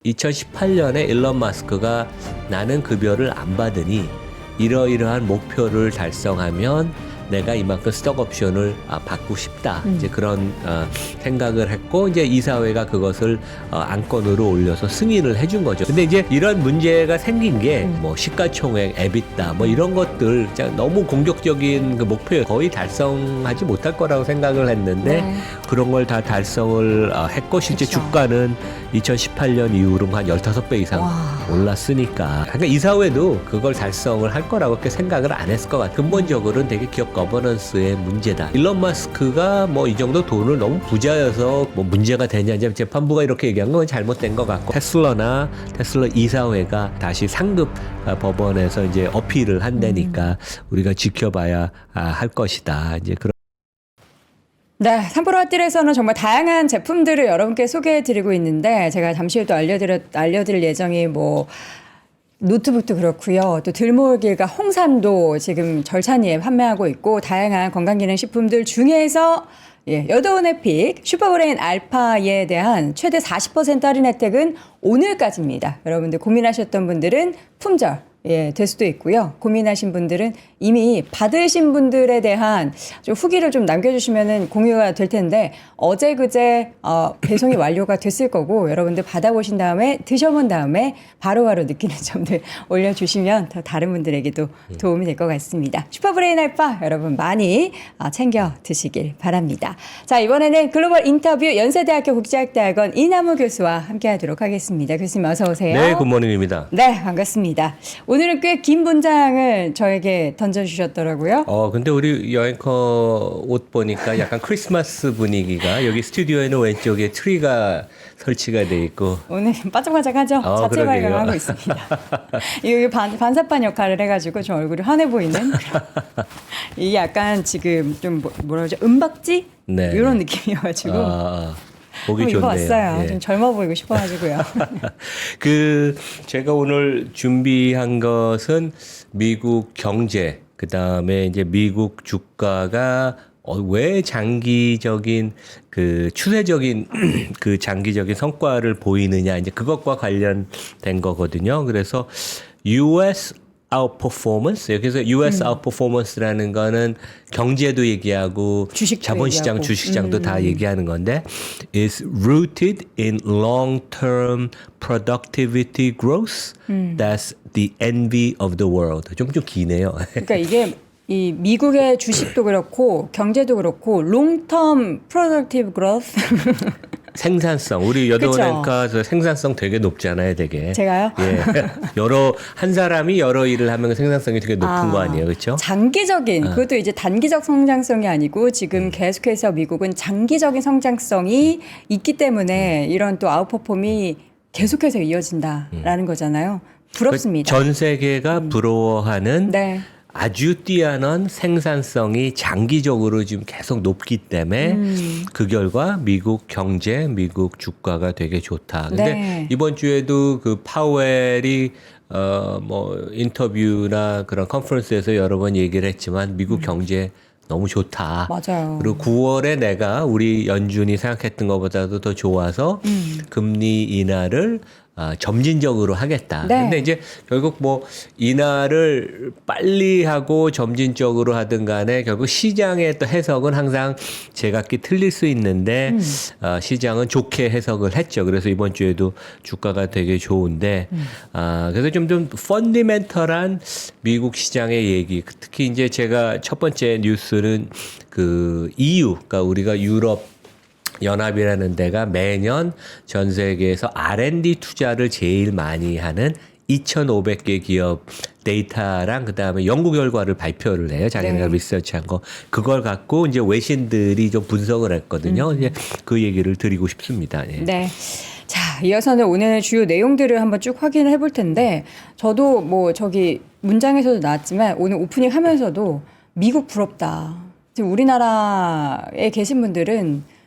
2018년에 일론 마스크가 나는 급여를 안 받으니 이러이러한 목표를 달성하면 내가 이만큼 스톡 옵션을 받고 싶다. 이제 그런 생각을 했고 이제 이사회가 그것을 안건으로 올려서 승인을 해준 거죠. 근데 이제 이런 문제가 생긴 게 뭐 시가총액, 에비타 뭐 이런 것들 너무 공격적인 그 목표 거의 달성하지 못할 거라고 생각을 했는데 그런 걸 다 달성을 했고 실제 그쵸. 주가는 2018년 이후로 한 15배 이상 올랐으니까. 그러니까 이사회도 그걸 달성을 할 거라고 그렇게 생각을 안 했을 것 같아요. 근본적으로는 되게 기업 거버넌스의 문제다. 일론 마스크가 뭐 이 정도 돈을 너무 부자여서 뭐 문제가 되냐 이제 재판부가 이렇게 얘기한 건 잘못된 것 같고 테슬라 이사회가 다시 상급 법원에서 이제 어필을 한다니까 우리가 지켜봐야 할 것이다. 이제 그런. 네, 3프로 핫딜에서는 정말 다양한 제품들을 여러분께 소개해드리고 있는데 제가 잠시 후에 또 알려드릴 예정이 뭐 노트북도 그렇고요. 또 들모을길과 홍삼도 지금 절찬리에 판매하고 있고 다양한 건강기능식품들 중에서 여더운의 픽 슈퍼브레인 알파에 대한 최대 40% 할인 혜택은 오늘까지입니다. 여러분들 고민하셨던 분들은 품절 될 수도 있고요. 고민하신 분들은 이미 받으신 분들에 대한 좀 후기를 좀 남겨주시면 공유가 될 텐데 어제 그제 배송이 완료가 됐을 거고 여러분들 받아보신 다음에 드셔본 다음에 바로바로 느끼는 점들 올려주시면 더 다른 분들에게도 도움이 될 것 같습니다. 슈퍼브레인 알파 여러분 많이 챙겨 드시길 바랍니다. 자, 이번에는 글로벌 인터뷰 연세대학교 국제학대학원 이남우 교수와 함께하도록 하겠습니다. 교수님 어서 오세요. 네, 굿모닝입니다. 네, 반갑습니다. 오늘은 꽤 긴 문장을 저에게 던져주셨더라고요. 근데 우리 여행커 옷 보니까 약간 크리스마스 분위기가 여기 스튜디오에는 왼쪽에 트리가 설치가 돼 있고 오늘 반짝반짝하죠? 자체 그러게요. 발견하고 있습니다. 이거 반사판 역할을 해가지고 좀 얼굴이 환해 보이는 이 약간 지금 좀 뭐라 그러죠? 은박지? 네. 이런 느낌이어가지고 보기 좋네요. 입어봤어요. 예. 좀 젊어 보이고 싶어가지고요. 제가 오늘 준비한 것은 미국 경제, 그 다음에 이제 미국 주가가 왜 장기적인 그 추세적인 그 장기적인 성과를 보이느냐 이제 그것과 관련된 거거든요. 그래서 US outperformance 여기서 US outperformance라는 거는 경제도 얘기하고 주식도 자본시장, 얘기하고. 주식시장도 다 얘기하는 건데 is rooted in long-term productivity growth. That's the envy of the world. 좀 기네요. 그러니까 이게 이 미국의 주식도 그렇고 경제도 그렇고 롱텀 프로덕티브 그로스 생산성. 우리 그쵸. 여도은행가 생산성 되게 높잖아요, 되게. 제가요? 예. 한 사람이 여러 일을 하면 생산성이 되게 높은 거 아니에요, 그렇죠? 장기적인 그것도 이제 단기적 성장성이 아니고 지금 계속해서 미국은 장기적인 성장성이 있기 때문에 이런 또 아웃퍼폼이 계속해서 이어진다라는 거잖아요. 부럽습니다. 전 세계가 부러워하는 네. 아주 뛰어난 생산성이 장기적으로 지금 계속 높기 때문에 그 결과 미국 경제, 미국 주가가 되게 좋다. 근데 네. 이번 주에도 그 파웰이 뭐 인터뷰나 그런 컨퍼런스에서 여러 번 얘기를 했지만 미국 경제 너무 좋다. 맞아요. 그리고 9월에 내가 우리 연준이 생각했던 것보다도 더 좋아서 금리 인하를 점진적으로 하겠다. 네. 근데 이제 결국 뭐 인하를 빨리 하고 점진적으로 하든 간에 결국 시장의 또 해석은 항상 제각기 틀릴 수 있는데 시장은 좋게 해석을 했죠. 그래서 이번 주에도 주가가 되게 좋은데 그래서 좀 펀디멘털한 미국 시장의 얘기 특히 이제 제가 첫 번째 뉴스는 그 EU 그러니까 우리가 유럽 연합이라는 데가 매년 전 세계에서 R&D 투자를 제일 많이 하는 2,500개 기업 데이터랑 그다음에 연구 결과를 발표를 해요. 자기네가 리서치한 거. 그걸 갖고 이제 외신들이 좀 분석을 했거든요. 이제 그 얘기를 드리고 싶습니다. 예. 네. 자, 이어서는 오늘 주요 내용들을 한번 쭉 확인을 해볼 텐데 저도 뭐 저기 문장에서도 나왔지만 오늘 오프닝 하면서도 미국 부럽다. 지금 우리나라에 계신 분들은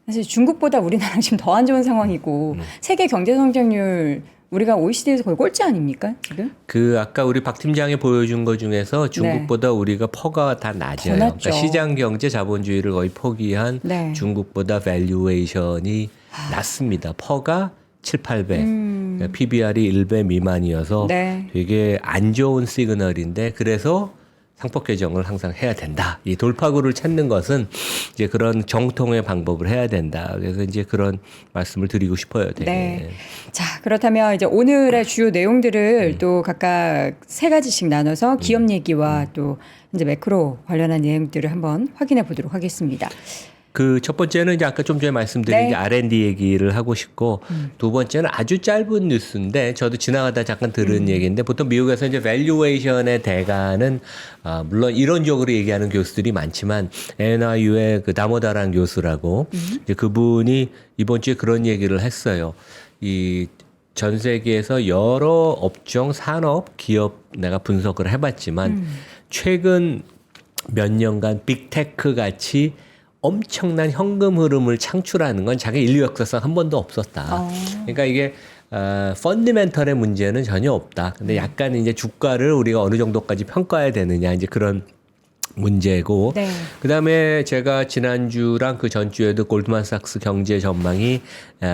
사실 중국보다 우리나라가 지금 더 안 좋은 상황이고 세계 경제 성장률 우리가 OECD에서 거의 꼴찌 아닙니까 지금? 아까 우리 박 팀장이 보여준 것 중에서 중국보다 우리가 퍼가 다 낮아요. 더 낮죠. 그러니까 시장 경제 자본주의를 거의 포기한 중국보다 밸류에이션이 낮습니다. 퍼가 7, 8배. PBR이 1배 미만이어서 네. 되게 안 좋은 시그널인데 그래서 상법 개정을 항상 해야 된다. 이 돌파구를 찾는 것은 이제 그런 정통의 방법을 해야 된다. 그래서 이제 그런 말씀을 드리고 싶어요. 되게. 네. 자, 그렇다면 이제 오늘의 주요 내용들을 또 각각 세 가지씩 나눠서 기업 얘기와 또 이제 매크로 관련한 내용들을 한번 확인해 보도록 하겠습니다. 그 첫 번째는 이제 아까 좀 전에 말씀드린 네. 이제 R&D 얘기를 하고 싶고 두 번째는 아주 짧은 뉴스인데 저도 지나가다 잠깐 들은 얘기인데 보통 미국에서 이제 밸류에이션의 대가는 물론 이론적으로 얘기하는 교수들이 많지만 NYU의 그 다모다란 교수라고 이제 그분이 이번 주에 그런 얘기를 했어요. 이 전 세계에서 여러 업종, 산업, 기업 내가 분석을 해봤지만 최근 몇 년간 빅테크 같이 엄청난 현금 흐름을 창출하는 건 자기 인류 역사상 한 번도 없었다. 그러니까 이게 펀디멘털의 문제는 전혀 없다. 근데 약간 이제 주가를 우리가 어느 정도까지 평가해야 되느냐 이제 그런 문제고. 네. 그다음에 제가 지난주랑 그 전주에도 골드만삭스 경제 전망이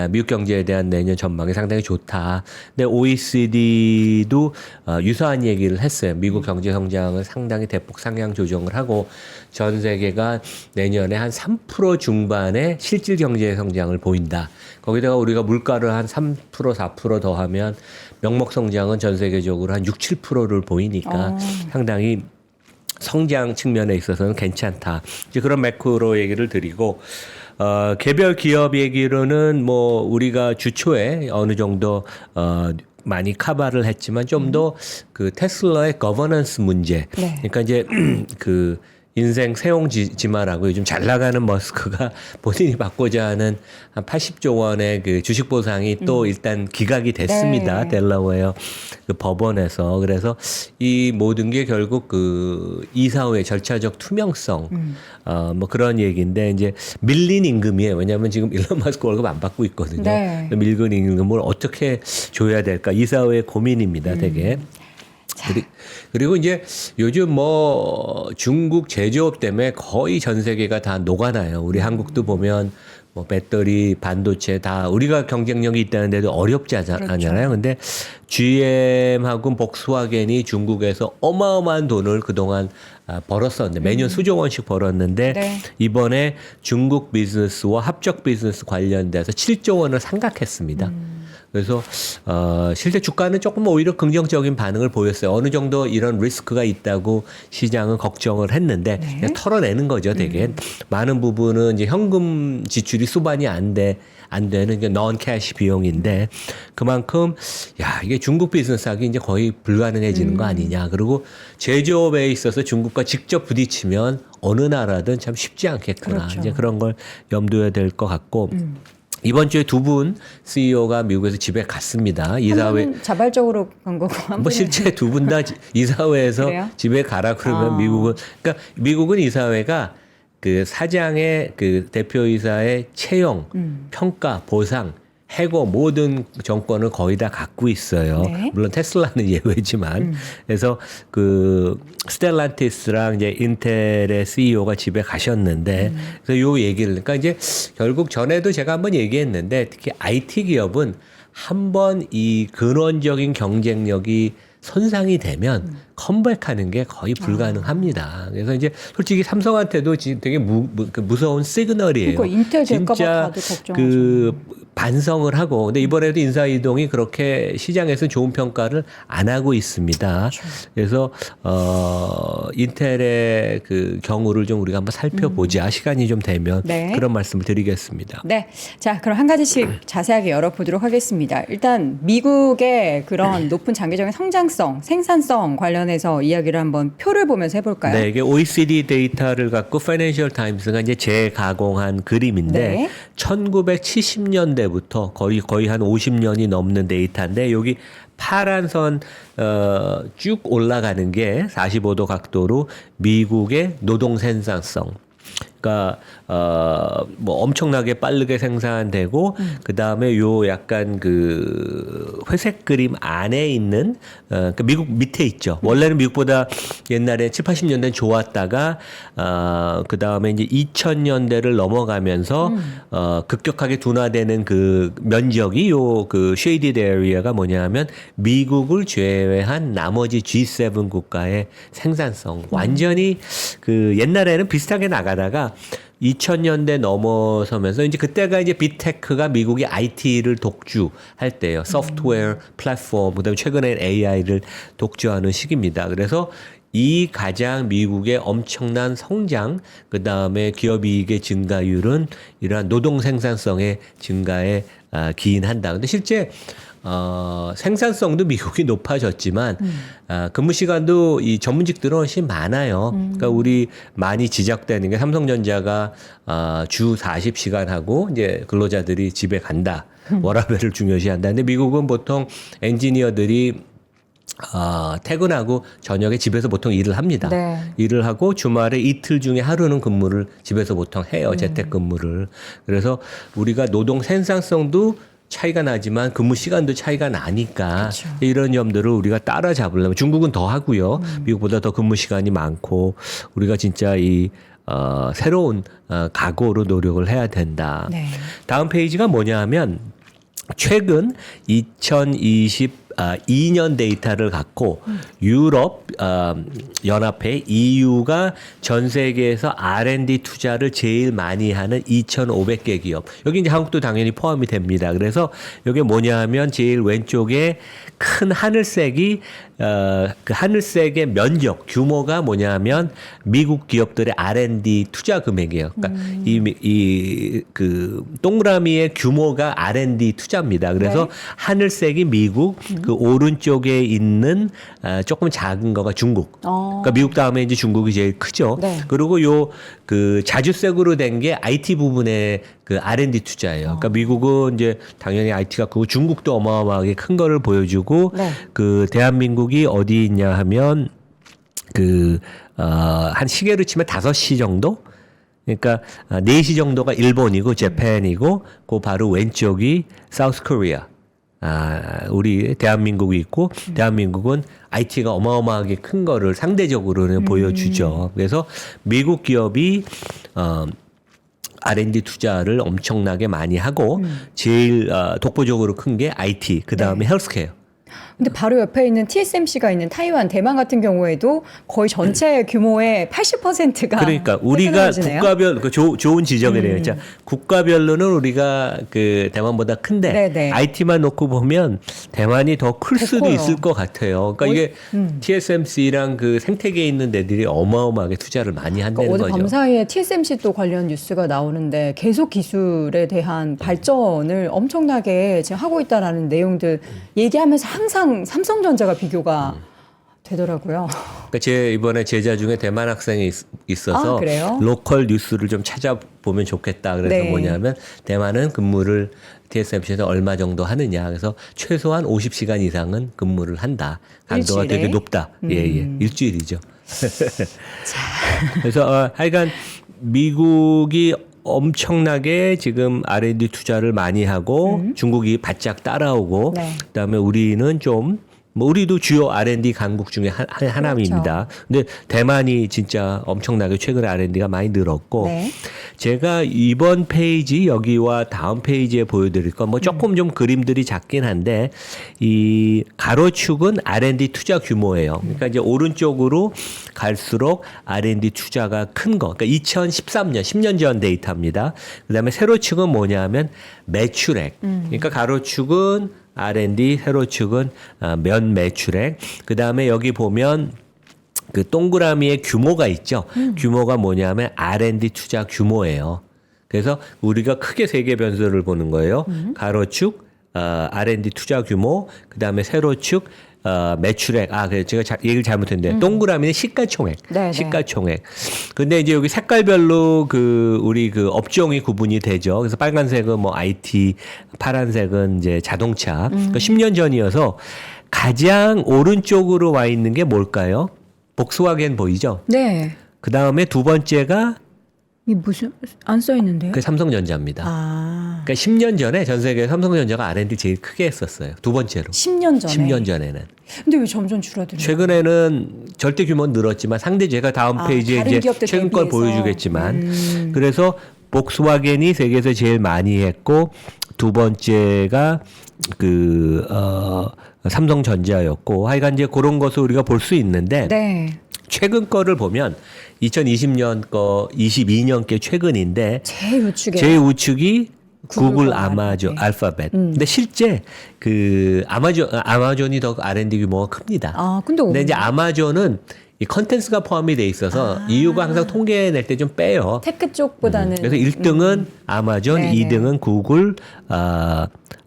미국 경제에 대한 내년 전망이 상당히 좋다. 근데 OECD도 유사한 얘기를 했어요. 미국 경제 성장을 상당히 대폭 상향 조정을 하고 전 세계가 내년에 한 3% 중반의 실질 경제 성장을 보인다. 거기다가 우리가 물가를 한 3% 4% 더하면 명목 성장은 전 세계적으로 한 6, 7%를 보이니까 상당히 성장 측면에 있어서는 괜찮다. 이제 그런 매크로 얘기를 드리고, 개별 기업 얘기로는 뭐 우리가 주초에 어느 정도, 많이 카바를 했지만 좀 더 그 테슬라의 거버넌스 문제. 네. 그러니까 이제 그 인생 세옹지마라고 요즘 잘 나가는 머스크가 본인이 받고자 하는 한 80조 원의 그 주식 보상이 또 일단 기각이 됐습니다. 네. 델라웨어 그 법원에서. 그래서 이 모든 게 결국 그 이사회 절차적 투명성 뭐 그런 얘기인데 이제 밀린 임금이에요. 왜냐하면 지금 일론 마스크 월급 안 받고 있거든요. 네. 밀린 임금을 어떻게 줘야 될까? 이사회의 고민입니다. 되게. 그리고 이제 요즘 뭐 중국 제조업 때문에 거의 전 세계가 다 녹아나요. 우리 한국도 보면 뭐 배터리, 반도체 다 우리가 경쟁력이 있다는데도 어렵지 않잖아요. 근데 GM하고 복스와겐이 중국에서 어마어마한 돈을 그동안 벌었었는데 매년 수조 원씩 벌었는데 네. 이번에 중국 비즈니스와 합작 비즈니스 관련돼서 7조 원을 상각했습니다. 그래서 실제 주가는 조금 오히려 긍정적인 반응을 보였어요. 어느 정도 이런 리스크가 있다고 시장은 걱정을 했는데 네. 그냥 털어내는 거죠, 되게. 많은 부분은 이제 현금 지출이 수반이 안 되는 게 non 캐시 비용인데 그만큼 야, 이게 중국 비즈니스 하기 이제 거의 불가능해지는 거 아니냐. 그리고 제조업에 있어서 중국과 직접 부딪히면 어느 나라든 참 쉽지 않겠구나. 그렇죠. 이제 그런 걸 염두에 될 것 같고 이번 주에 두 분 CEO가 미국에서 집에 갔습니다. 이사회 한 자발적으로 간 거고 한 뭐 분은 실제 두 분 다 이사회에서 그래요? 집에 가라 그러면 미국은 이사회가 그 사장의 그 대표이사의 채용, 평가, 보상, 해고 모든 정권을 거의 다 갖고 있어요. 네. 물론 테슬라는 예외지만. 그래서 그 스텔란티스랑 이제 인텔의 CEO가 집에 가셨는데 그래서 요 얘기를 그러니까 이제 결국 전에도 제가 한번 얘기했는데 특히 IT 기업은 한번 이 근원적인 경쟁력이 손상이 되면 컴백하는 게 거의 불가능합니다. 그래서 이제 솔직히 삼성한테도 지금 되게 무서운 시그널이에요. 그러니까 인텔 될까 봐 진짜 다들 걱정하죠. 그 반성을 하고 근데 이번에도 인사 이동이 그렇게 시장에서 좋은 평가를 안 하고 있습니다. 그래서 인텔의 그 경우를 좀 우리가 한번 살펴보자. 시간이 좀 되면 네. 그런 말씀을 드리겠습니다. 네. 자, 그럼 한 가지씩 자세하게 열어보도록 하겠습니다. 일단 미국의 그런 높은 장기적인 성장성, 생산성 관련해서 이야기를 한번 표를 보면서 해볼까요? 네, 이게 OECD 데이터를 갖고 파이낸셜 타임스가 이제 재가공한 그림인데 네. 1970년대부터 거의 한 50년이 넘는 데이터인데 여기 파란 선 쭉 올라가는 게 45도 각도로 미국의 노동 생산성. 그러니까 뭐 엄청나게 빠르게 생산되고 그다음에 요 약간 그 회색 그림 안에 있는 그 미국 밑에 있죠. 원래는 미국보다 옛날에 7, 80년대는 좋았다가 그다음에 이제 2000년대를 넘어가면서 급격하게 둔화되는 그 면적이 요 그 쉐이디드 에리어가 뭐냐면 미국을 제외한 나머지 G7 국가의 생산성 완전히 그 옛날에는 비슷하게 나가다가 2000년대 넘어서면서 이제 그때가 이제 빅테크가 미국이 IT를 독주할 때예요. 소프트웨어 플랫폼 그다음에 최근엔 AI를 독주하는 시기입니다. 그래서 이 가장 미국의 엄청난 성장 그다음에 기업이익의 증가율은 이러한 노동 생산성의 증가에 기인한다. 근데 실제 생산성도 미국이 높아졌지만 근무 시간도 이 전문직들은 훨씬 많아요. 그러니까 우리 많이 지적되는 게 삼성전자가 주 40시간 하고 이제 근로자들이 집에 간다. 워라밸을 중요시한다. 근데 미국은 보통 엔지니어들이 퇴근하고 저녁에 집에서 보통 일을 합니다. 네. 일을 하고 주말에 이틀 중에 하루는 근무를 집에서 보통 해요. 재택근무를. 그래서 우리가 노동 생산성도 차이가 나지만 근무 시간도 차이가 나니까 그쵸. 이런 점들을 우리가 따라잡으려면 중국은 더 하고요. 미국보다 더 근무 시간이 많고 우리가 진짜 이 새로운 각오로 노력을 해야 된다. 네. 다음 페이지가 뭐냐 하면 최근 2022년 데이터를 갖고 유럽 연합회 EU가 전 세계에서 R&D 투자를 제일 많이 하는 2,500개 기업. 여기 이제 한국도 당연히 포함이 됩니다. 그래서 이게 뭐냐 하면 제일 왼쪽에 큰 하늘색이 그 하늘색의 면적 규모가 뭐냐면 미국 기업들의 R&D 투자 금액이에요. 그러니까 그 동그라미의 규모가 R&D 투자입니다. 그래서 네. 하늘색이 미국, 그 오른쪽에 있는 조금 작은 거가 중국. 그러니까 미국 다음에 이제 중국이 제일 크죠. 네. 그리고 요 그 자주색으로 된 게 IT 부분의 그 R&D 투자예요. 그러니까 미국은 이제 당연히 IT가 크고 중국도 어마어마하게 큰 거를 보여주고 네. 그 대한민국이 어디 있냐 하면 한 시계로 치면 5시 정도? 그러니까 4시 정도가 일본이고 재팬이고 그 바로 왼쪽이 사우스 코리아. 우리 대한민국이 있고 대한민국은 IT가 어마어마하게 큰 거를 상대적으로는 보여주죠. 그래서 미국 기업이 R&D 투자를 엄청나게 많이 하고 제일 독보적으로 큰 게 IT, 그다음에 헬스케어. 근데 바로 옆에 있는 TSMC가 있는 타이완, 대만 같은 경우에도 거의 전체 규모의 80%가 그러니까 우리가 국가별 좋은 지적이래요. 자, 국가별로는 우리가 그 대만보다 큰데 네네. IT만 놓고 보면 대만이 더 클 더 수도 커요. 있을 것 같아요. 그러니까 이게 TSMC랑 그 생태계에 있는 데들이 어마어마하게 투자를 많이 한다는 어제 거죠. 밤사이에 TSMC 또 관련 뉴스가 나오는데 계속 기술에 대한 발전을 엄청나게 지금 하고 있다라는 내용들 얘기하면서 항상 삼성전자가 비교가 되더라고요. 그러니까 제 이번에 제자 중에 대만 학생이 있어서 그래요? 로컬 뉴스를 좀 찾아보면 좋겠다. 그래서 네. 뭐냐면 대만은 근무를 TSMC에서 얼마 정도 하느냐. 그래서 최소한 50시간 이상은 근무를 한다. 강도가 일주일에? 되게 높다. 예. 일주일이죠. 그래서 하여간 미국이 엄청나게 지금 R&D 투자를 많이 하고 중국이 바짝 따라오고 네. 그다음에 우리는 좀 뭐 우리도 주요 R&D 강국 중에 하나입니다. 근데 대만이 진짜 엄청나게 최근에 R&D가 많이 늘었고 네. 제가 이번 페이지 여기와 다음 페이지에 보여드릴 건 뭐 조금 좀 그림들이 작긴 한데 이 가로축은 R&D 투자 규모예요. 그러니까 이제 오른쪽으로 갈수록 R&D 투자가 큰 거. 그러니까 2013년 10년 전 데이터입니다. 그다음에 세로축은 뭐냐면 매출액. 그러니까 가로축은 R&D, 세로축은 면 매출액. 그다음에 여기 보면 그 동그라미의 규모가 있죠. 규모가 뭐냐면 R&D 투자 규모예요. 그래서 우리가 크게 세 개 변수를 보는 거예요. 가로축, R&D 투자 규모, 그다음에 세로축, 매출액. 그래 제가 얘기를 잘못했는데 동그라미는 시가총액. 네네. 시가총액. 근데 이제 여기 색깔별로 그 우리 그 업종이 구분이 되죠. 그래서 빨간색은 뭐 IT, 파란색은 이제 자동차. 그러니까 10년 전이어서 가장 오른쪽으로 와 있는 게 뭘까요? 복스와겐 보이죠? 네. 그 다음에 두 번째가 이 무슨 안 써 있는데요? 그게 삼성전자입니다. 아, 그러니까 10년 전에 전 세계 삼성전자가 R&D 제일 크게 했었어요. 두 번째로. 10년 전에. 10년 전에는. 근데 왜 점점 줄어드나요? 최근에는 절대 규모는 늘었지만 상대 제가 다음 페이지에 다른 이제 기업들 최근 걸 대비해서. 보여주겠지만 그래서 복스와겐이 세계에서 제일 많이 했고 두 번째가 삼성전자였고 하여간 이제 그런 것을 우리가 볼 수 있는데 네. 최근 거를 보면 2020년 거 22년께 최근인데 제일 우측에. 제일 우측이 구글, 구글과 아마존, 알파벳. 근데 실제 아마존이 더 R&D 규모가 큽니다. 아, 근데 이제 아마존은 이 컨텐츠가 포함이 돼 있어서 이유가 항상 통계 낼 때 좀 빼요. 테크 쪽보다는. 그래서 1등은 아마존, 네네. 2등은 구글,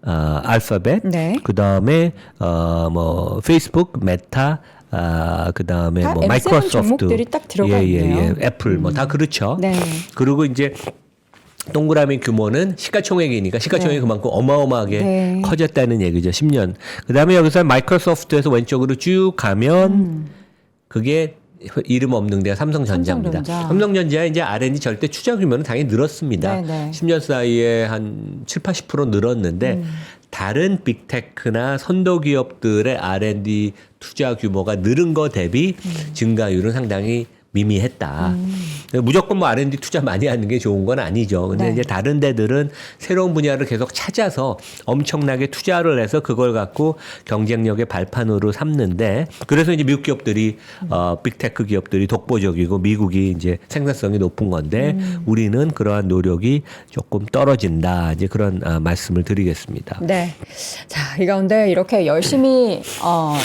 알파벳, 네. 그다음에 페이스북, 메타, 그다음에 다 뭐 M7 마이크로소프트, 종목들이 딱 들어가 있네요. 애플 뭐 다 그렇죠. 네. 그리고 이제 동그라미 규모는 시가총액이니까 시가총액이 네. 그만큼 어마어마하게 네. 커졌다는 얘기죠. 10년. 그다음에 여기서 마이크로소프트에서 왼쪽으로 쭉 가면 그게 이름 없는 데가 삼성전자입니다. 삼성전자의 이제 R&D 절대 투자 규모는 당연히 늘었습니다. 네네. 10년 사이에 한 7, 80% 늘었는데 다른 빅테크나 선도 기업들의 R&D 투자 규모가 늘은 거 대비 증가율은 상당히 미미했다. 무조건 뭐 R&D 투자 많이 하는 게 좋은 건 아니죠. 근데 네. 이제 다른 데들은 새로운 분야를 계속 찾아서 엄청나게 투자를 해서 그걸 갖고 경쟁력의 발판으로 삼는데 그래서 이제 미국 기업들이 빅테크 기업들이 독보적이고 미국이 이제 생산성이 높은 건데 우리는 그러한 노력이 조금 떨어진다. 이제 그런 말씀을 드리겠습니다. 네. 자, 이 가운데 이렇게 열심히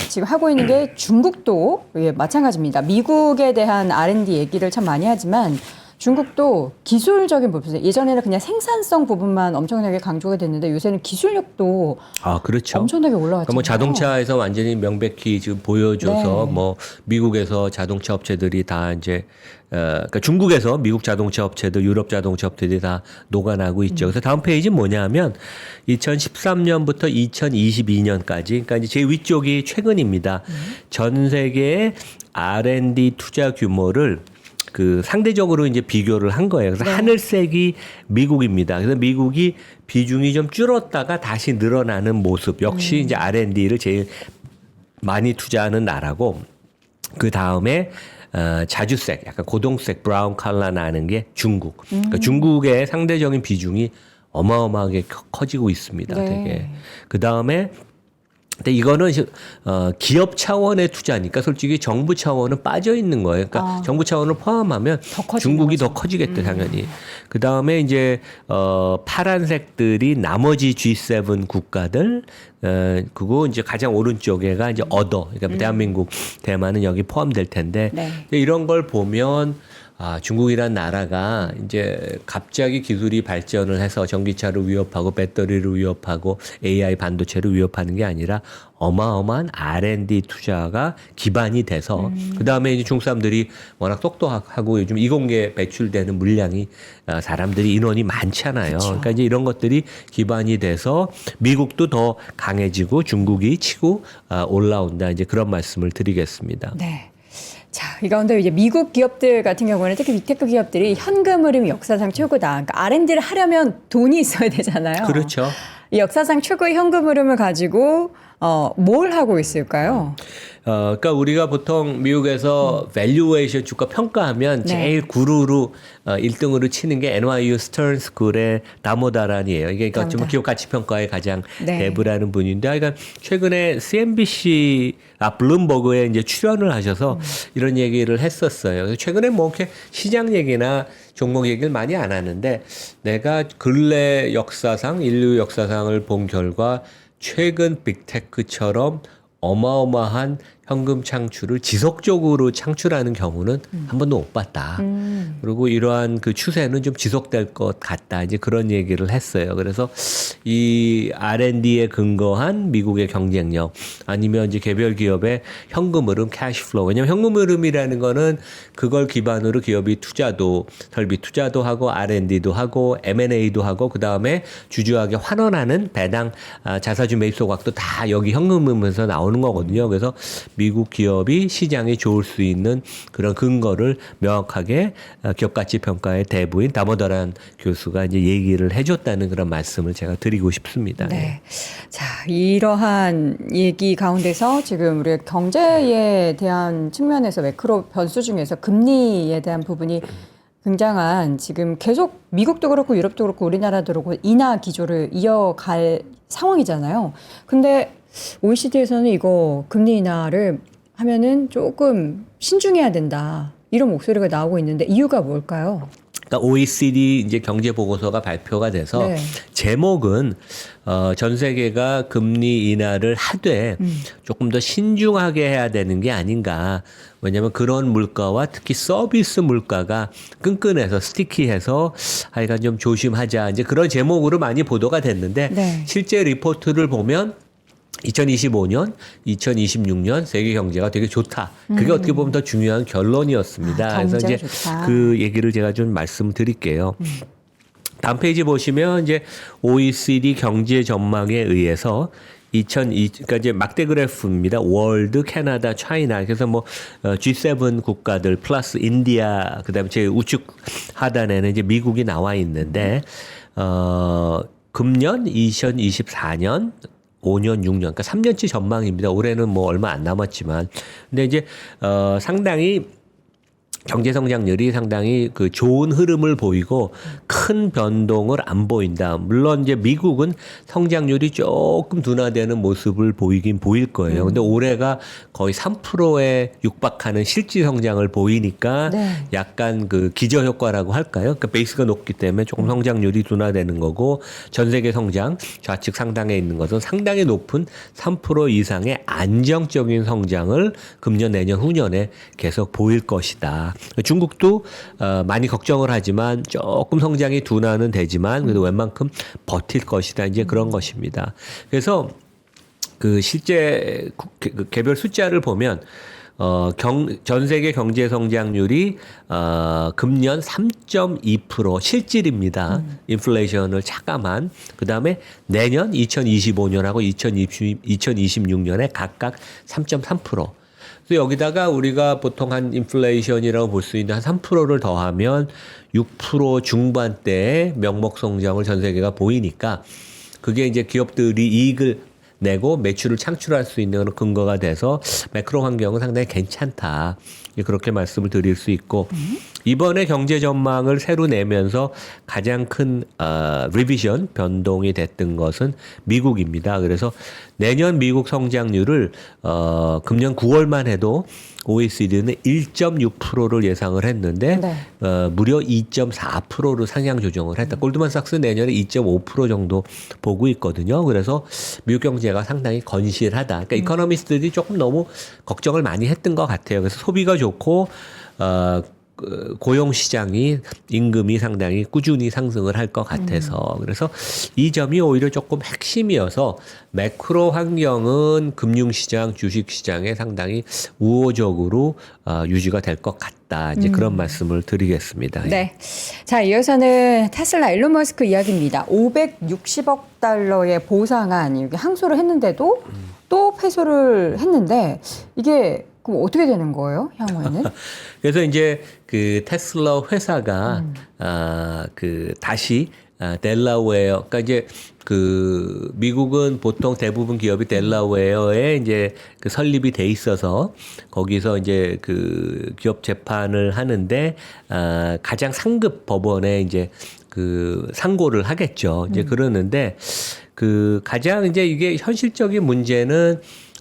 지금 하고 있는 게 중국도 예, 마찬가지입니다. 미국에 대한 R&D 얘기를 참 많이 하지만 중국도 기술적인 부분, 예전에는 그냥 생산성 부분만 엄청나게 강조가 됐는데 요새는 기술력도 그렇죠. 엄청나게 올라왔잖아요. 그러니까 뭐 자동차에서 완전히 명백히 지금 보여줘서 네. 뭐 미국에서 자동차 업체들이 다 이제 그러니까 중국에서 미국 자동차 업체들, 유럽 자동차 업체들이 다 녹아나고 있죠. 그래서 다음 페이지 뭐냐면 2013년부터 2022년까지, 그러니까 이제 제일 위쪽이 최근입니다. 전 세계의 R&D 투자 규모를 상대적으로 이제 비교를 한 거예요. 그래서 네. 하늘색이 미국입니다. 그래서 미국이 비중이 좀 줄었다가 다시 늘어나는 모습. 역시 이제 R&D를 제일 많이 투자하는 나라고, 그 다음에 자주색, 약간 고동색 브라운 컬러 나는 게 중국. 그러니까 중국의 상대적인 비중이 어마어마하게 커지고 있습니다. 네. 되게. 그 다음에 근데 이거는 기업 차원의 투자니까 솔직히 정부 차원은 빠져 있는 거예요. 그러니까 정부 차원을 포함하면 중국이 더 커지겠대 당연히. 그 다음에 이제 파란색들이 나머지 G7 국가들, 그거 이제 가장 오른쪽에가 이제 그러니까 대한민국, 대만은 여기 포함될 텐데 네. 이런 걸 보면. 중국이란 나라가 이제 갑자기 기술이 발전을 해서 전기차를 위협하고 배터리를 위협하고 AI 반도체를 위협하는 게 아니라 어마어마한 R&D 투자가 기반이 돼서 그다음에 이제 중국 사람들이 워낙 똑똑하고 요즘 이공계 배출되는 물량이 사람들이 인원이 많잖아요. 그쵸. 그러니까 이제 이런 것들이 기반이 돼서 미국도 더 강해지고 중국이 치고 올라온다. 이제 그런 말씀을 드리겠습니다. 네. 자, 이 가운데 이제 미국 기업들 같은 경우는 특히 빅테크 기업들이 현금 흐름이 역사상 최고다. 그러니까 R&D를 하려면 돈이 있어야 되잖아요. 그렇죠. 이 역사상 최고의 현금 흐름을 가지고 뭘 하고 있을까요? 그러니까 우리가 보통 미국에서 밸류에이션 주가 평가하면 네. 제일 구루로 1등으로 치는 게 NYU 스턴 스쿨의 다모다란이에요. 이게 그러니까 좀 기업 가치 평가의 가장 네. 대부라는 분인데, 그러니까 최근에 CNBC 블룸버그에 이제 출연을 하셔서 이런 얘기를 했었어요. 그래서 최근에 뭐 이렇게 시장 얘기나 종목 얘기를 많이 안 하는데, 내가 근래 역사상 인류 역사상을 본 결과 최근 빅테크처럼 어마어마한 현금 창출을 지속적으로 창출하는 경우는 한 번도 못 봤다. 그리고 이러한 그 추세는 좀 지속될 것 같다. 이제 그런 얘기를 했어요. 그래서 이 R&D에 근거한 미국의 경쟁력, 아니면 이제 개별 기업의 현금 흐름, 캐시플로우. 왜냐면 현금 흐름이라는 거는 그걸 기반으로 기업이 설비 투자도 하고 R&D도 하고 M&A도 하고 그 다음에 주주에게 환원하는 배당, 자사주 매입 소각도 다 여기 현금 흐름에서 나오는 거거든요. 그래서 미국 기업이 시장이 좋을 수 있는 그런 근거를 명확하게 기업 가치 평가의 대부인 다모다란 교수가 이제 얘기를 해줬다는 그런 말씀을 제가 드리고 싶습니다. 네. 자, 이러한 얘기 가운데서 지금 우리 경제에 대한 측면에서 매크로 변수 중에서 금리에 대한 부분이 굉장한 지금 계속 미국도 그렇고 유럽도 그렇고 우리나라도 그렇고 인하 기조를 이어갈 상황이잖아요. 근데 OECD에서는 이거 금리 인하를 하면은 조금 신중해야 된다. 이런 목소리가 나오고 있는데 이유가 뭘까요? 그러니까 OECD 이제 경제 보고서가 발표가 돼서 네. 제목은 전 세계가 금리 인하를 하되 조금 더 신중하게 해야 되는 게 아닌가. 왜냐하면 그런 물가와 특히 서비스 물가가 끈끈해서 스티키해서 하여간 좀 조심하자. 이제 그런 제목으로 많이 보도가 됐는데 네. 실제 리포트를 보면 2025년, 2026년 세계 경제가 되게 좋다. 그게 어떻게 보면 더 중요한 결론이었습니다. 그래서 경제가 이제 좋다. 그 얘기를 제가 좀 말씀드릴게요. 다음 페이지 보시면 이제 OECD 경제 전망에 의해서 그러니까 이제 막대 그래프입니다. 월드, 캐나다, 차이나. 그래서 뭐 G7 국가들 플러스 인디아, 그다음에 제 우측 하단에는 이제 미국이 나와 있는데 금년 2024년 5년, 6년, 그러니까 3년치 전망입니다. 올해는 뭐 얼마 안 남았지만. 근데 이제, 상당히 경제 성장률이 상당히 그 좋은 흐름을 보이고 큰 변동을 안 보인다. 물론 이제 미국은 성장률이 조금 둔화되는 모습을 보이긴 보일 거예요. 근데 올해가 거의 3%에 육박하는 실질 성장을 보이니까 네. 약간 그 기저 효과라고 할까요? 그러니까 베이스가 높기 때문에 조금 성장률이 둔화되는 거고 전 세계 성장 좌측 상단에 있는 것은 상당히 높은 3% 이상의 안정적인 성장을 금년, 내년, 후년에 계속 보일 것이다. 중국도 많이 걱정을 하지만 조금 성장이 둔화는 되지만 그래도 웬만큼 버틸 것이다. 이제 그런 것입니다. 그래서 그 실제 그 개별 숫자를 보면 전 세계 경제 성장률이 금년 3.2% 실질입니다. 인플레이션을 차감한. 그다음에 내년 2025년하고 2026년에 각각 3.3%. 그래서 여기다가 우리가 보통 한 인플레이션이라고 볼 수 있는 한 3%를 더하면 6% 중반대의 명목 성장을 전 세계가 보이니까 그게 이제 기업들이 이익을 내고 매출을 창출할 수 있는 그런 근거가 돼서 매크로 환경은 상당히 괜찮다. 그렇게 말씀을 드릴 수 있고 이번에 경제 전망을 새로 내면서 가장 큰 리비전 변동이 됐던 것은 미국입니다. 그래서 내년 미국 성장률을 금년 9월만 해도 OECD는 1.6%를 예상을 했는데 네. 무려 2.4%로 상향 조정을 했다. 골드만삭스 내년에 2.5% 정도 보고 있거든요. 그래서 미국 경제가 상당히 건실하다. 그러니까 이코노미스트들이 조금 너무 걱정을 많이 했던 것 같아요. 그래서 소비가 좋고 고용 시장이 임금이 상당히 꾸준히 상승을 할 것 같아서 그래서 이 점이 오히려 조금 핵심이어서 매크로 환경은 금융시장, 주식시장에 상당히 우호적으로 유지가 될 것 같다. 이제 그런 말씀을 드리겠습니다. 네. 자, 이어서는 테슬라 일론 머스크 이야기입니다. 560억 달러의 보상안 이게 항소를 했는데도 또 패소를 했는데 이게 그럼 어떻게 되는 거예요, 향후에는? 그래서 이제 그 테슬라 회사가 그 다시 델라웨어, 그러니까 이제 그 미국은 보통 대부분 기업이 델라웨어에 이제 그 설립이 돼 있어서 거기서 이제 그 기업 재판을 하는데 가장 상급 법원에 이제 그 상고를 하겠죠. 이제 그러는데 그 가장 이제 이게 현실적인 문제는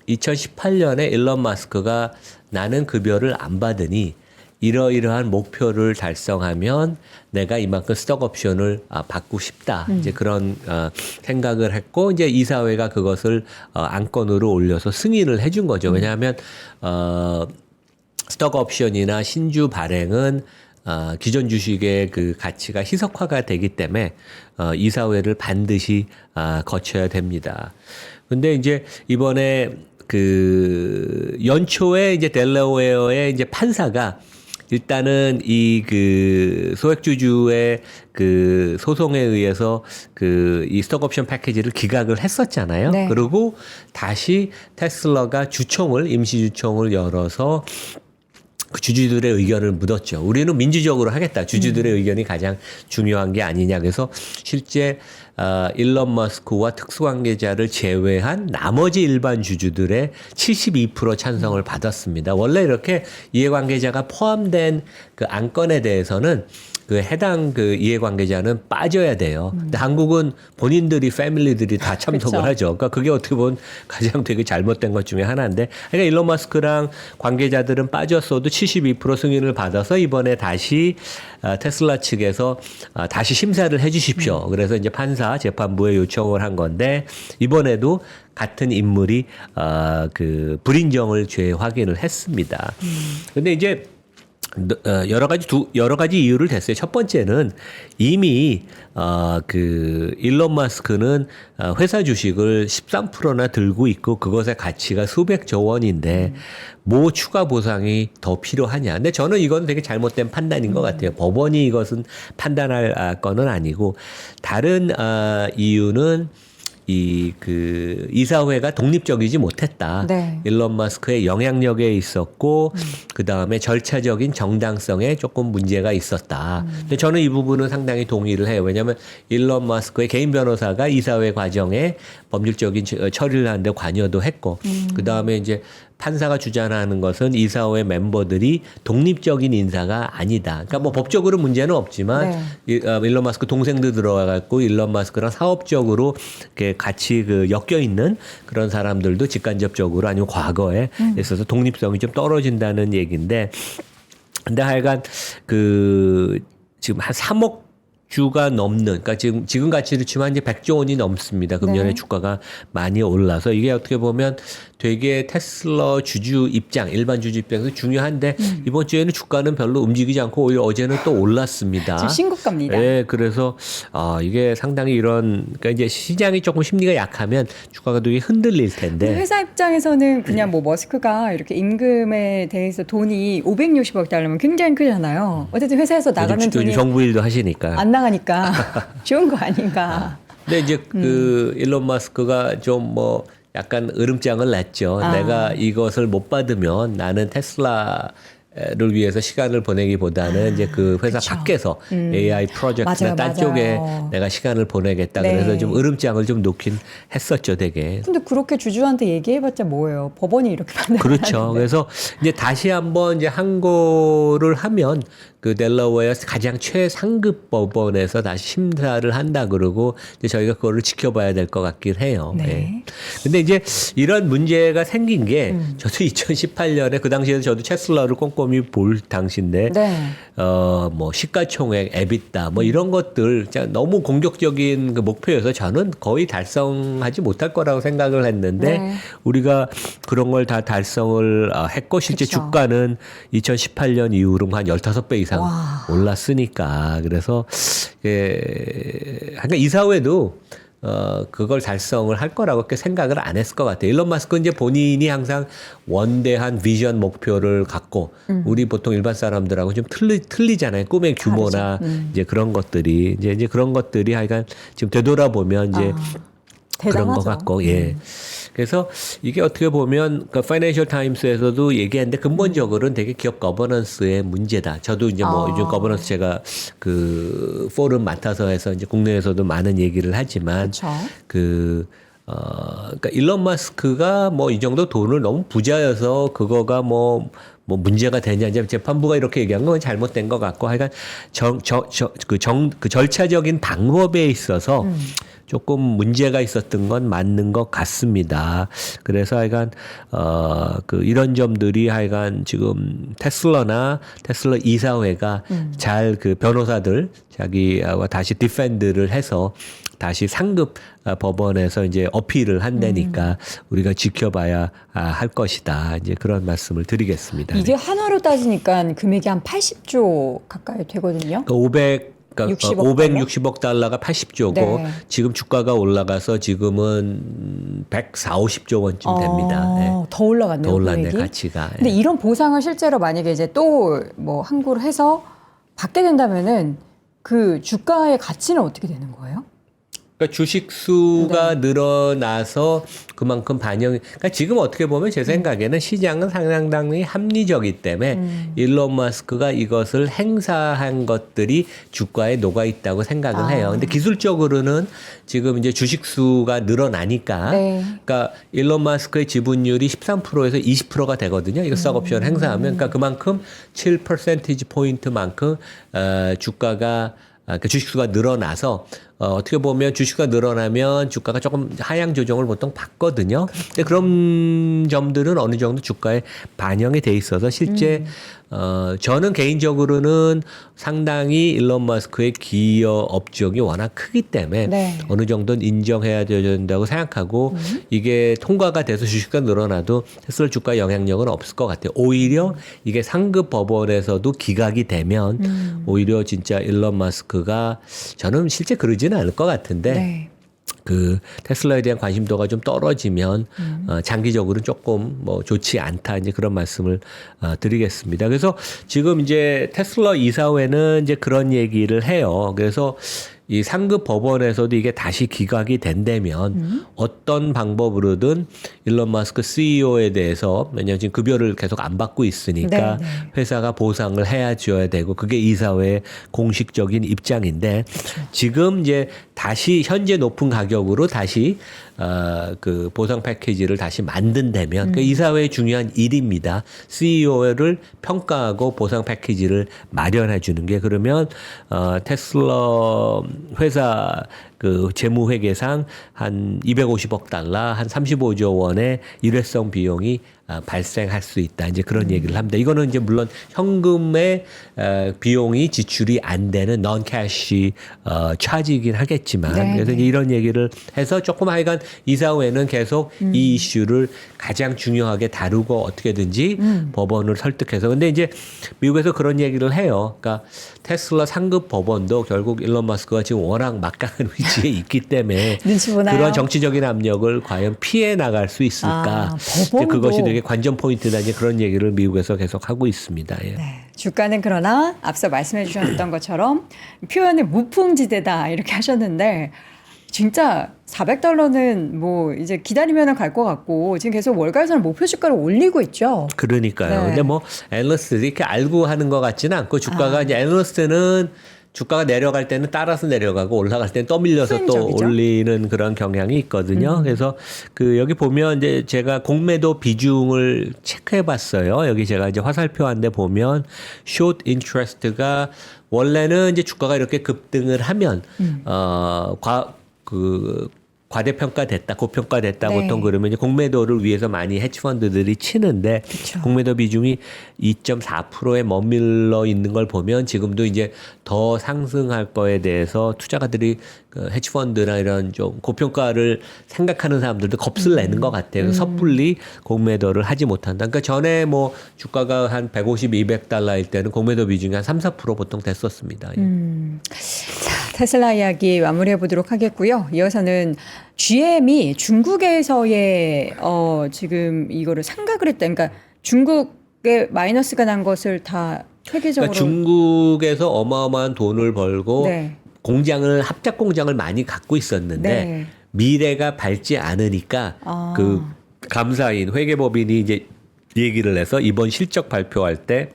2018년에 일론 마스크가 나는 급여를 안 받으니 이러이러한 목표를 달성하면 내가 이만큼 스톡 옵션을 받고 싶다. 이제 그런 생각을 했고 이제 이사회가 그것을 안건으로 올려서 승인을 해준 거죠. 왜냐하면 스톡 옵션이나 신주 발행은 기존 주식의 그 가치가 희석화가 되기 때문에 이사회를 반드시 거쳐야 됩니다. 근데 이제 이번에 그 연초에 이제 델라웨어의 이제 판사가 일단은 이 그 소액주주의 그 소송에 의해서 그 이 스톡옵션 패키지를 기각을 했었잖아요. 네. 그리고 다시 테슬라가 임시주총을 열어서 그 주주들의 의견을 묻었죠. 우리는 민주적으로 하겠다. 주주들의 의견이 가장 중요한 게 아니냐. 그래서 실제 일론 머스크와 특수관계자를 제외한 나머지 일반 주주들의 72% 찬성을 받았습니다. 원래 이렇게 이해관계자가 포함된 그 안건에 대해서는 그 해당 그 이해관계자는 빠져야 돼요. 근데 한국은 본인들이 패밀리들이 다 참석을 그렇죠. 하죠. 그러니까 그게 어떻게 보면 가장 되게 잘못된 것 중에 하나인데, 그러니까 일론 머스크랑 관계자들은 빠졌어도 72% 승인을 받아서 이번에 다시 테슬라 측에서 다시 심사를 해주십시오. 그래서 이제 판사 재판부에 요청을 한 건데, 이번에도 같은 인물이 그 불인정을 재확인을 했습니다. 근데 이제 여러 가지 이유를 댔어요. 첫 번째는 이미 그 일론 머스크는 회사 주식을 13%나 들고 있고 그것의 가치가 수백조 원인데 뭐 추가 보상이 더 필요하냐. 근데 저는 이건 되게 잘못된 판단인 것 같아요. 법원이 이것은 판단할 건은 아니고, 다른 이유는 그 이사회가 독립적이지 못했다. 네. 일론 머스크의 영향력에 있었고, 그 다음에 절차적인 정당성에 조금 문제가 있었다. 근데 저는 이 부분은 상당히 동의를 해요. 왜냐하면 일론 머스크의 개인 변호사가 이사회 과정에 법률적인 처리를 하는데 관여도 했고, 그 다음에 이제 판사가 주장하는 것은 이사회 멤버들이 독립적인 인사가 아니다. 그러니까 뭐 법적으로 문제는 없지만 일론 머스크 동생도 들어가고 일론 머스크랑 사업적으로 이렇게 같이 그 엮여 있는 그런 사람들도 직간접적으로 아니면 과거에 있어서 독립성이 좀 떨어진다는 얘기인데, 근데 하여간 그 지금 한 3억 주가 넘는, 그러니까 지금 가치로 치면 이제 100조 원이 넘습니다. 금년에 네. 주가가 많이 올라서 이게 어떻게 보면 되게 테슬라 주주 입장, 일반 주주 입장에서 중요한데, 이번 주에는 주가는 별로 움직이지 않고 오히려 어제는 또 올랐습니다. 지금 신고가입니다. 네, 그래서 이게 상당히 그러니까 이제 시장이 조금 심리가 약하면 주가가 되게 흔들릴 텐데. 근데 회사 입장에서는 그냥 뭐 머스크가 이렇게 임금에 대해서 돈이 560억 달러면 굉장히 크잖아요. 어쨌든 회사에서 나가는 요즘 돈이 정부 일도 하시니까. 안 나가니까 좋은 거 아닌가. 근데 이제 그 일론 머스크가 좀 뭐 약간 으름장을 냈죠. 내가 이것을 못 받으면 나는 테슬라를 위해서 시간을 보내기보다는 이제 그 회사 그쵸. 밖에서 AI 프로젝트나 맞아요, 딴 쪽에 맞아요. 내가 시간을 보내겠다. 네. 그래서 좀 으름장을 좀 놓긴 했었죠, 되게. 근데 그렇게 주주한테 얘기해봤자 뭐예요? 법원이 이렇게 판단을 그렇죠. 하는데. 그래서 이제 다시 한번 이제 항고를 하면 그 델러웨어 가장 최상급 법원에서 다시 심사를 한다 그러고, 이제 저희가 그거를 지켜봐야 될 것 같긴 해요. 네. 네. 근데 이제 이런 문제가 생긴 게 저도 2018년에 그 당시에 저도 테슬라를 꼼꼼히 볼 당시인데, 네. 뭐 시가총액, 에비타 뭐 이런 것들 진짜 너무 공격적인 그 목표여서 저는 거의 달성하지 못할 거라고 생각을 했는데, 네. 우리가 그런 걸 다 달성을 했고, 실제 그쵸. 주가는 2018년 이후로 한 15배 이상 와. 올랐으니까. 그래서 그러니까 이사회도 그걸 달성을 할 거라고 그렇게 생각을 안 했을 것 같아요. 일론 머스크는 이제 본인이 항상 원대한 비전 목표를 갖고, 우리 보통 일반 사람들하고 좀 틀리잖아요. 꿈의 규모나 이제 그런 것들이 이제 그런 것들이 하여간 지금 되돌아보면 이제 그런 것 대단하죠. 같고, 예. 그래서 이게 어떻게 보면 그 파이낸셜 타임스에서도 얘기했는데, 근본적으로는 되게 기업 거버넌스의 문제다. 저도 이제 뭐 요즘 거버넌스 제가 그 포럼 맡아서 해서 이제 국내에서도 많은 얘기를 하지만, 그쵸. 그러니까 일론 머스크가 뭐 이 정도 돈을 너무 부자여서 그거가 뭐 문제가 되냐, 이제 재판부가 이렇게 얘기한 건 잘못된 것 같고, 하여간 그 절차적인 방법에 있어서 조금 문제가 있었던 건 맞는 것 같습니다. 그래서 하여간 그 이런 점들이 하여간 지금 테슬라 이사회가 잘 그 변호사들 자기와 다시 디펜드를 해서 다시 상급 법원에서 이제 어필을 한다니까 우리가 지켜봐야 할 것이다. 이제 그런 말씀을 드리겠습니다. 이게 한화로 따지니까 금액이 한 80조 가까이 되거든요. 그러니까 그러니까 60억 달러? 560억 달러가 80조고 네. 지금 주가가 올라가서 지금은 140, 50조 원쯤 됩니다. 네. 더 올라갔네요. 더 올랐네 금액이. 가치가. 근데 예. 이런 보상을 실제로 만약에 이제 또 뭐 항고를 해서 받게 된다면은 그 주가의 가치는 어떻게 되는 거예요? 그러니까 주식 수가 네. 늘어나서 그만큼 반영이. 그러니까 지금 어떻게 보면 제 생각에는 시장은 상당히 합리적이기 때문에 일론 머스크가 이것을 행사한 것들이 주가에 녹아 있다고 생각을 해요. 근데 기술적으로는 지금 이제 주식 수가 늘어나니까, 네. 그러니까 일론 머스크의 지분율이 13%에서 20%가 되거든요. 이거 스톡옵션 행사하면, 그러니까 그만큼 7% 포인트만큼 주가가 그 주식수가 늘어나서 어떻게 보면 주식수가 늘어나면 주가가 조금 하향 조정을 보통 받거든요. 근데 그런 점들은 어느 정도 주가에 반영이 돼 있어서 실제 저는 개인적으로는 상당히 일론 머스크의 기여 업적이 워낙 크기 때문에 네. 어느 정도는 인정해야 된다고 생각하고 이게 통과가 돼서 주식수가 늘어나도 테슬라 주가 영향력은 없을 것 같아요. 오히려 이게 상급 법원에서도 기각이 되면 오히려 진짜 일론 머스크가 저는 실제 그러지는 않을 것 같은데 네. 그 테슬라에 대한 관심도가 좀 떨어지면 장기적으로는 조금 뭐 좋지 않다 이제 그런 말씀을 드리겠습니다. 그래서 지금 이제 테슬라 이사회는 이제 그런 얘기를 해요. 그래서 이 상급 법원에서도 이게 다시 기각이 된다면 어떤 방법으로든 일론 머스크 CEO에 대해서 왜냐하면 지금 급여를 계속 안 받고 있으니까 네, 네. 회사가 보상을 해야 줘야 되고 그게 이사회의 공식적인 입장인데 지금 이제 다시 현재 높은 가격으로 다시 그 보상 패키지를 다시 만든다면 그 이사회의 중요한 일입니다. CEO를 평가하고 보상 패키지를 마련해 주는 게 그러면 테슬라 회사 그 재무회계상 한 250억 달러, 한 35조 원의 일회성 비용이 발생할 수 있다. 이제 그런 얘기를 합니다. 이거는 이제 물론 현금의 비용이 지출이 안 되는 non cash 차지이긴 하겠지만 네, 그래서 네. 이제 이런 얘기를 해서 조금 하여간 이사회는 계속 이 이슈를 가장 중요하게 다루고 어떻게든지 법원을 설득해서 근데 이제 미국에서 그런 얘기를 해요. 그러니까 테슬라 상급 법원도 결국 일론 머스크가 지금 워낙 막강한 위치에 있기 때문에 눈치 보나요? 그런 정치적인 압력을 과연 피해 나갈 수 있을까? 이제 법원도. 그것이 되게 관전 포인트다. 이제 그런 얘기를 미국에서 계속 하고 있습니다. 예. 네. 주가는 그러나 앞서 말씀해 주셨던 것처럼 표현을 무풍지대다 이렇게 하셨는데 진짜 400달러는 뭐 이제 기다리면 갈 것 같고 지금 계속 월가에서는 목표 주가를 올리고 있죠. 그러니까요. 네. 근데 뭐 애널리스트들이 이렇게 알고 하는 것 같지는 않고 주가가 이제 애널리스트는 주가가 내려갈 때는 따라서 내려가고 올라갈 때는 떠밀려서 또 수행적이죠. 올리는 그런 경향이 있거든요. 그래서 그 여기 보면 이제 제가 공매도 비중을 체크해 봤어요. 여기 제가 이제 화살표한데 보면 short interest가 원래는 이제 주가가 이렇게 급등을 하면 과대평가됐다, 고평가됐다 네. 보통 그러면 이제 공매도를 위해서 많이 헤지펀드들이 치는데 그쵸. 공매도 비중이 2.4%에 머밀러 있는 걸 보면 지금도 이제 더 상승할 거에 대해서 투자가들이 그 헤지펀드나 이런 좀 고평가를 생각하는 사람들도 겁을 내는 것 같아요. 그래서 섣불리 공매도를 하지 못한다. 그러니까 전에 뭐 주가가 한 150, 200달러일 때는 공매도 비중이 한 3, 4% 보통 됐었습니다. 예. 자, 테슬라 이야기 마무리해 보도록 하겠고요. 이어서는 GM이 중국에서의 지금 이거를 상각을 했다. 그러니까 중국에 마이너스가 난 것을 다 회계적으로 그러니까 중국에서 어마어마한 돈을 벌고 네. 공장을 합작 공장을 많이 갖고 있었는데 네. 미래가 밝지 않으니까 그 감사인 회계법인이 이제 얘기를 해서 이번 실적 발표할 때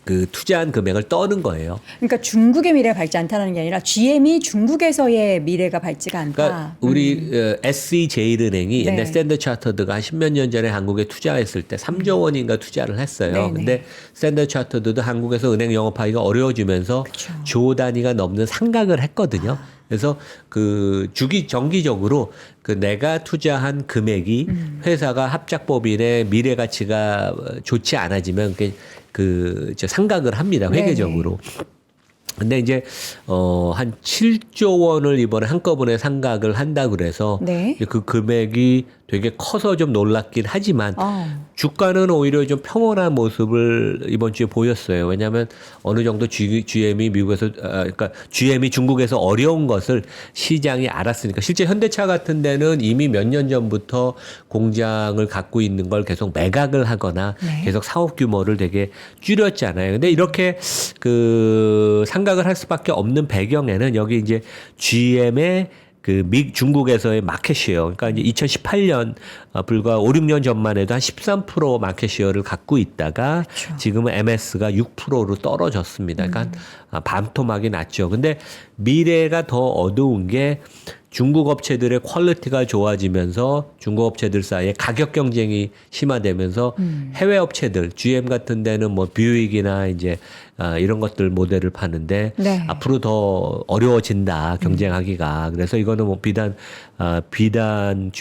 그 투자한 금액을 떠는 거예요. 그러니까 중국의 미래가 밝지 않다는 게 아니라 GM이 중국에서의 미래가 밝지가 않다. 그러니까 우리 SC제일은행이 네. 옛날 스탠더드 차터드가 10몇 년 전에 한국에 투자했을 때 3조 원인가 투자를 했어요. 네네. 근데 스탠더드 차터드도 한국에서 은행 영업하기가 어려워지면서 조 단위가 넘는 상각을 했거든요. 그래서 그 정기적으로 그 내가 투자한 금액이 회사가 합작법인의 미래 가치가 좋지 않아지면 그 상각을 합니다. 회계적으로. 근데 이제 한 7조 원을 이번에 한꺼번에 상각을 한다 그래서 네. 그 금액이 되게 커서 좀 놀랍긴 하지만 주가는 오히려 좀 평온한 모습을 이번 주에 보였어요. 왜냐하면 어느 정도 GM이 미국에서 그러니까 GM이 중국에서 어려운 것을 시장이 알았으니까 실제 현대차 같은 데는 이미 몇 년 전부터 공장을 갖고 있는 걸 계속 매각을 하거나 네. 계속 사업 규모를 되게 줄였잖아요. 근데 이렇게 그 상각을 할 수밖에 없는 배경에는 여기 이제 GM의 중국에서의 마켓시어, 그러니까 이제 2018년 불과 5, 6년 전만 해도 한 13% 마켓시어를 갖고 있다가 그렇죠. 지금은 MS가 6%로 떨어졌습니다. 그러니까 반토막이 났죠. 근데 미래가 더 어두운 게 중국 업체들의 퀄리티가 좋아지면서 중국 업체들 사이에 가격 경쟁이 심화되면서 해외 업체들, GM 같은 데는 뭐 뷰익이나 이제 이런 것들 모델을 파는데 네. 앞으로 더 어려워진다 경쟁하기가. 그래서 이거는 뭐 비단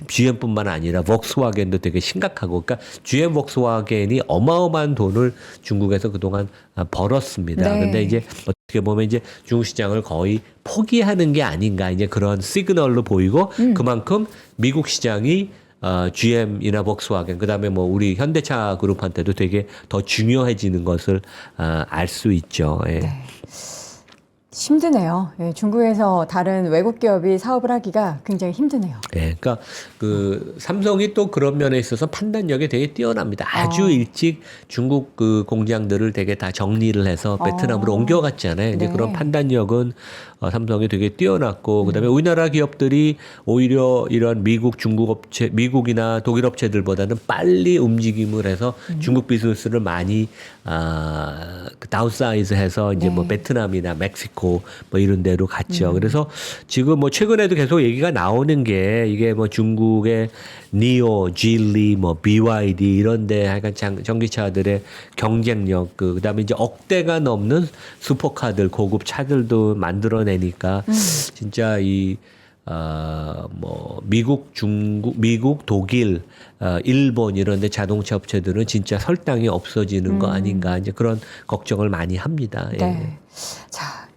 GM뿐만 아니라 volkswagen도 되게 심각하고, 그러니까 GM volkswagen이 어마어마한 돈을 중국에서 그동안 벌었습니다. 네. 근데 이제 어떻게 보면 이제 중국 시장을 거의 포기하는 게 아닌가 이제 그런 시그널로 보이고 그만큼 미국 시장이 GM이나 볼kswagen 그다음에 뭐 우리 현대차 그룹한테도 되게 더 중요해지는 것을 알 수 있죠. 예. 네. 힘드네요. 예, 중국에서 다른 외국 기업이 사업을 하기가 굉장히 힘드네요. 예, 그러니까 그 삼성이 또 그런 면에 있어서 판단력이 되게 뛰어납니다. 아주 일찍 중국 그 공장들을 되게 다 정리를 해서 베트남으로 옮겨갔잖아요. 이제 네. 그런 판단력은 삼성이 되게 뛰어났고, 그다음에 우리나라 기업들이 오히려 이런 미국, 중국 업체, 미국이나 독일 업체들보다는 빨리 움직임을 해서 중국 비즈니스를 많이 다운사이즈해서 이제 네. 뭐 베트남이나 멕시코 뭐 이런 데로 갔죠. 그래서 지금 뭐 최근에도 계속 얘기가 나오는 게 이게 뭐 중국의 니오, 질리, 뭐 BYD 이런데 하여간 전기차들의 경쟁력, 그다음에 이제 억대가 넘는 슈퍼카들, 고급 차들도 만들어내니까 진짜 뭐 미국, 중국, 미국, 독일, 일본 이런데 자동차 업체들은 진짜 설당이 없어지는 거 아닌가 이제 그런 걱정을 많이 합니다. 예. 네. 자,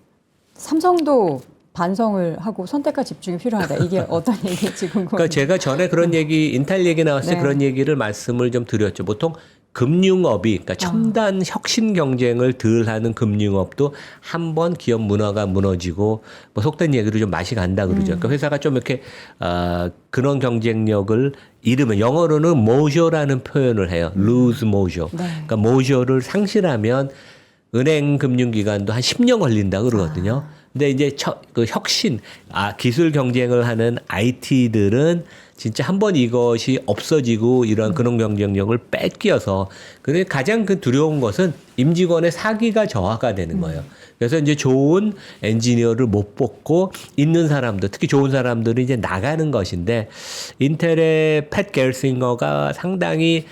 삼성도 반성을 하고 선택과 집중이 필요하다. 이게 어떤 얘기인지 궁금합니다. 그러니까 제가 전에 그런 얘기, 인텔 얘기 나왔을 때 네. 그런 얘기를 말씀을 좀 드렸죠. 보통 금융업이, 그러니까 첨단 혁신 경쟁을 덜 하는 금융업도 한번 기업 문화가 무너지고, 뭐 속된 얘기로 좀 맛이 간다 그러죠. 그러니까 회사가 좀 이렇게, 그런 경쟁력을 잃으면, 영어로는 mojo라는 표현을 해요. lose mojo. 네. 그러니까 mojo를 상실하면 은행 금융기관도 한 10년 걸린다 그러거든요. 근데 이제 그 혁신, 기술 경쟁을 하는 IT들은 진짜 한번 이것이 없어지고 이런 그런 경쟁력을 뺏겨서 근데 가장 그 두려운 것은 임직원의 사기가 저하가 되는 거예요. 그래서 이제 좋은 엔지니어를 못 뽑고 있는 사람들, 특히 좋은 사람들은 이제 나가는 것인데 인텔의 팻 겔싱어가 상당히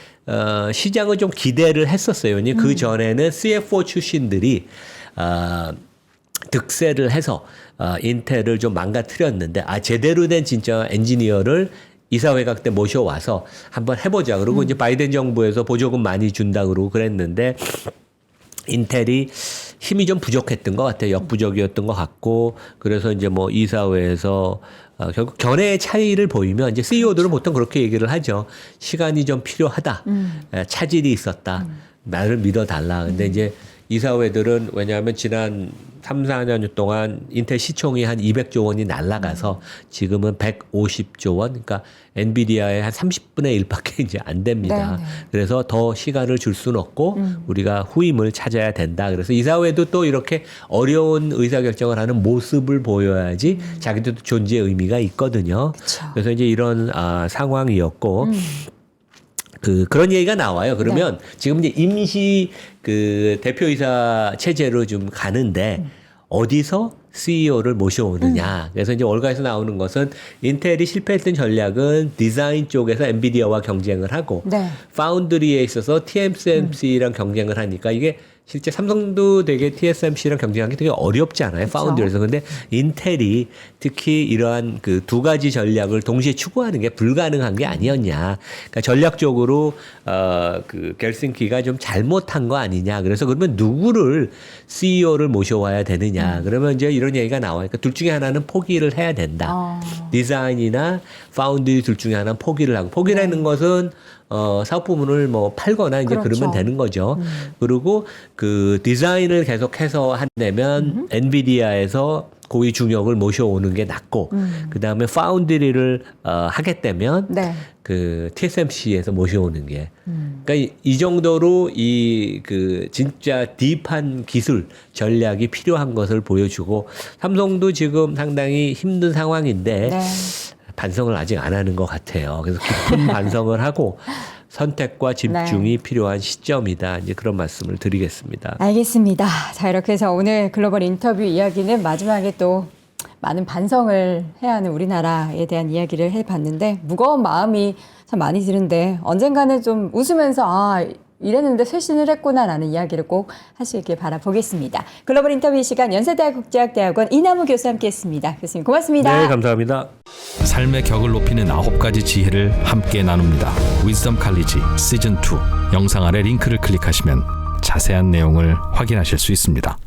시장을 좀 기대를 했었어요. 그 전에는 CFO 출신들이 득세를 해서 인텔을 좀 망가뜨렸는데 제대로 된 진짜 엔지니어를 이사회각 때 모셔와서 한번 해보자. 그러고 이제 바이든 정부에서 보조금 많이 준다 그러고 그랬는데 인텔이 힘이 좀 부족했던 것 같아요. 역부족이었던 것 같고 그래서 이제 뭐 이사회에서 결국 견해의 차이를 보이면 이제 CEO들은 보통 그렇게 얘기를 하죠. 시간이 좀 필요하다. 차질이 있었다. 나를 믿어달라. 근데 이제 이사회들은 왜냐하면 지난 3, 4년 동안 인텔 시총이 한 200조 원이 날아가서 지금은 150조 원, 그러니까 엔비디아의 한 30분의 1밖에 이제 안 됩니다. 네. 그래서 더 시간을 줄 수는 없고 우리가 후임을 찾아야 된다. 그래서 이사회도 또 이렇게 어려운 의사결정을 하는 모습을 보여야지 자기들도 존재의 의미가 있거든요. 그쵸. 그래서 이제 이런 상황이었고 그런 얘기가 나와요. 그러면 지금 이제 임시 그 대표이사 체제로 좀 가는데 어디서 CEO를 모셔오느냐. 그래서 이제 월가에서 나오는 것은 인텔이 실패했던 전략은 디자인 쪽에서 엔비디아와 경쟁을 하고 네. 파운드리에 있어서 TSMC랑 경쟁을 하니까 이게 실제 삼성도 되게 TSMC랑 경쟁하기 되게 어렵지 않아요. 파운드에서. 근데 인텔이 특히 이러한 그 두 가지 전략을 동시에 추구하는 게 불가능한 게 아니었냐. 그러니까 전략적으로 그 겔싱키가 좀 잘못한 거 아니냐. 그래서 그러면 누구를 CEO를 모셔와야 되느냐. 그러면 이제 이런 얘기가 나와요. 그러니까 둘 중에 하나는 포기를 해야 된다. 디자인이나 파운드리 둘 중에 하나는 포기를 하고 포기라는 것은 사업 부문을 뭐 팔거나 이제 그렇죠. 그러면 되는 거죠. 그리고 그 디자인을 계속해서 한다면 엔비디아에서 고위 중역을 모셔오는 게 낫고 그 다음에 파운드리를 하겠다면 네. 그 TSMC에서 모셔오는 게 그러니까 이 정도로 이 그 진짜 딥한 기술 전략이 필요한 것을 보여주고 삼성도 지금 상당히 힘든 상황인데 네. 반성을 아직 안 하는 것 같아요. 그래서 깊은 반성을 하고 선택과 집중이 필요한 시점이다. 이제 그런 말씀을 드리겠습니다. 알겠습니다. 자, 이렇게 해서 오늘 글로벌 인터뷰 이야기는 마지막에 또 많은 반성을 해야 하는 우리나라에 대한 이야기를 해봤는데 무거운 마음이 참 많이 드는데 언젠가는 좀 웃으면서 이랬는데 쇄신을 했구나라는 이야기를 꼭 할 수 있길 바라보겠습니다. 글로벌 인터뷰 시간 연세대학 국제학대학원 이남우 교수와 함께했습니다. 교수님 고맙습니다. 네, 감사합니다. 삶의 격을 높이는 9가지 지혜를 함께 나눕니다. 위즈덤 칼리지 시즌 2 영상 아래 링크를 클릭하시면 자세한 내용을 확인하실 수 있습니다.